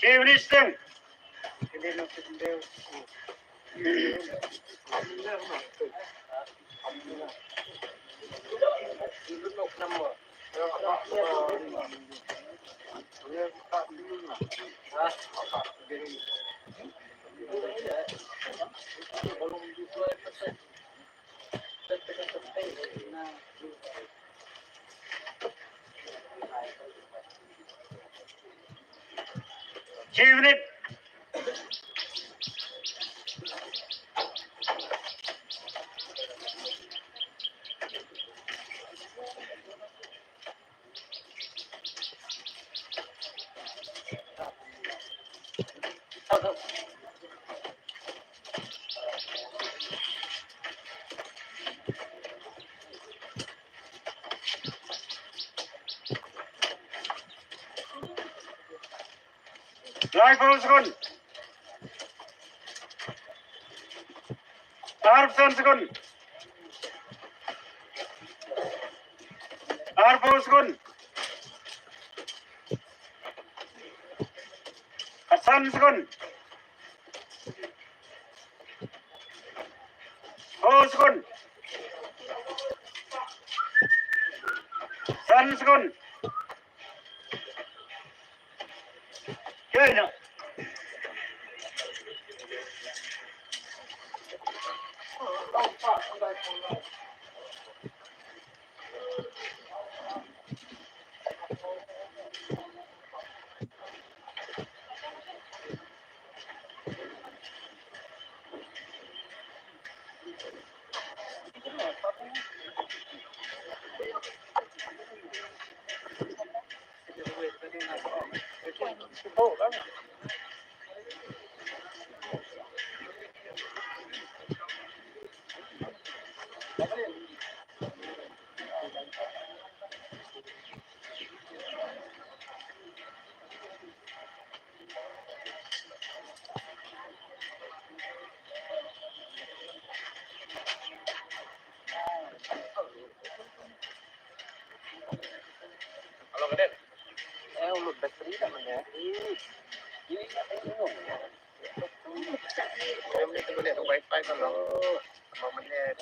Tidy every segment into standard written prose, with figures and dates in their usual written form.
Çeviriştim. Çevirip Rifle sekund. Arpson sekund. Arpo sekund. Hasan sekund. Ho sekund. San sekund. Kena. Halo Kaden, ulut bateri tak mana? Ini saya boleh tengok lihat wifi kalau apa mana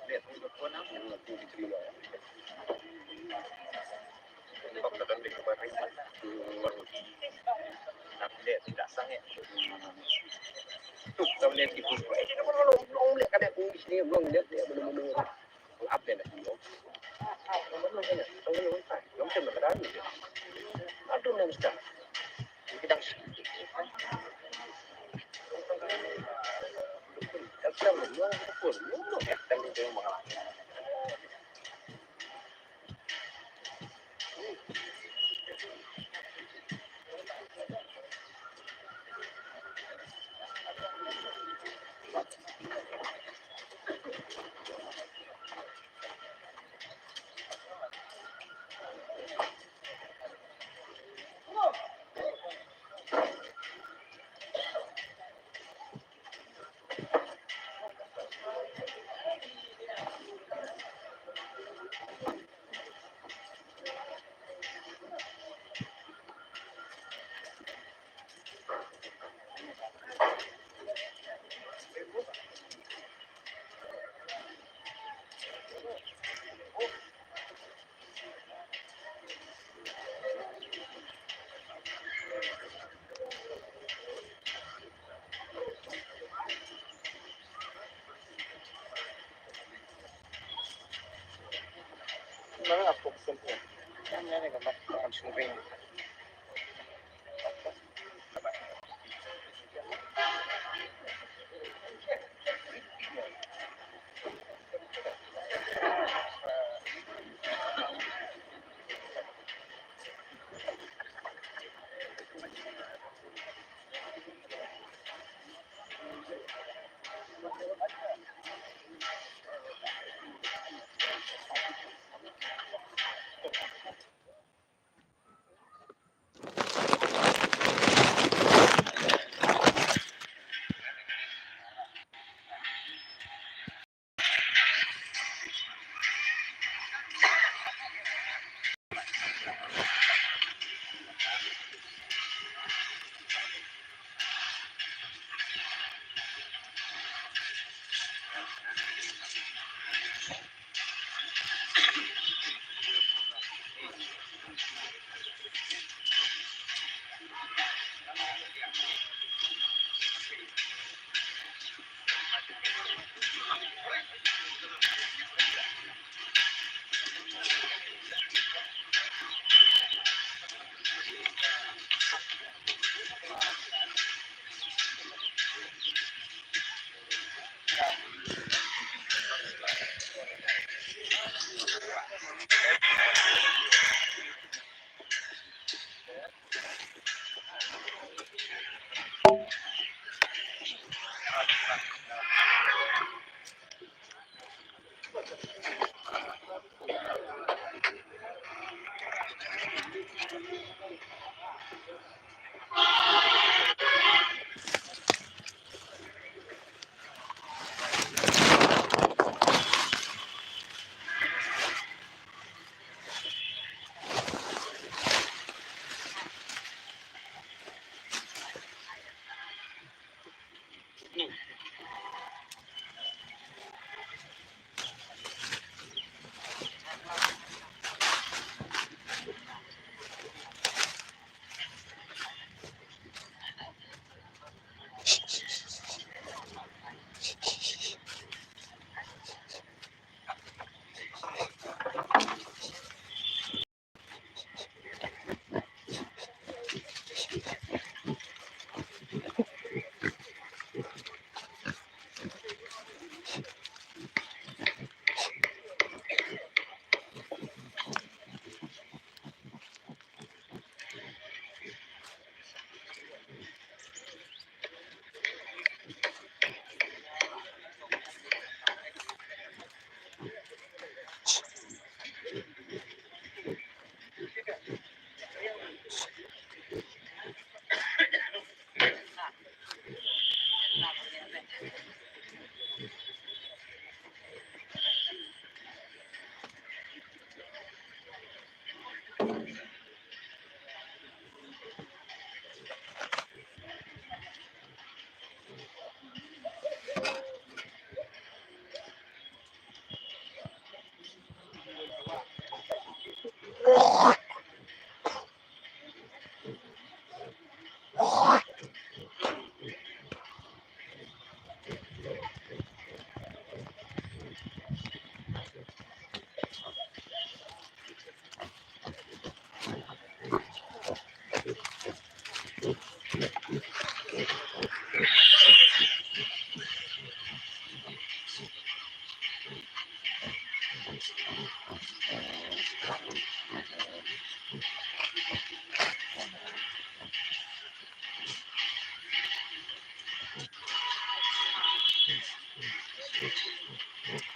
lihat telefon apa yang aku diterima. Kalau kita kan dekat wifi, baru update tidak sangat. Kita boleh tipu. Ini belum lihat Kaden di sini belum lihat dia belum update lagi. Belum kan? Belum wifi. Belum tengok keadaan dia. Aduh nak mesti. Kita kita belum pukul. Belum ya. Kita ni tengok mahal.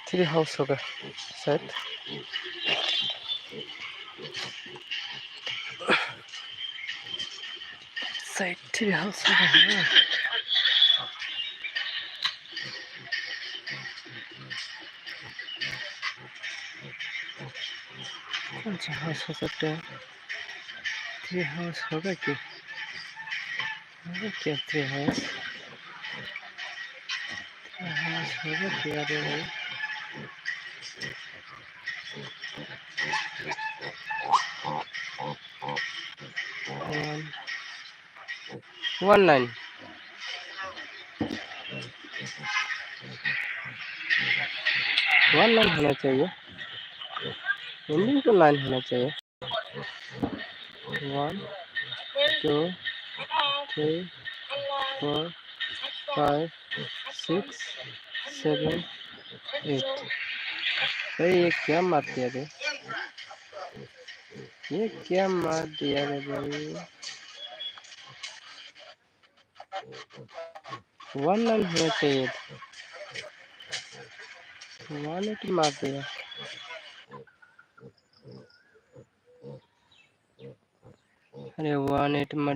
Three house होगा शायद। शायद three house होगा। कौन सा house हो सकता है? Three house होगा क्या? होगा क्या थ्री हाउस? थ्री हाउस होगा क्या? अरे भाई वन लाइन होना चाहिए, हिंदी तो लाइन होना चाहिए। 1 2 3 4 5 6 7 8। भाई ये क्या मार दिया रे? ये क्या मार दिया रे भाई? 1 रन होना चाहिए था, 1 मार दिया। अरे 1 मार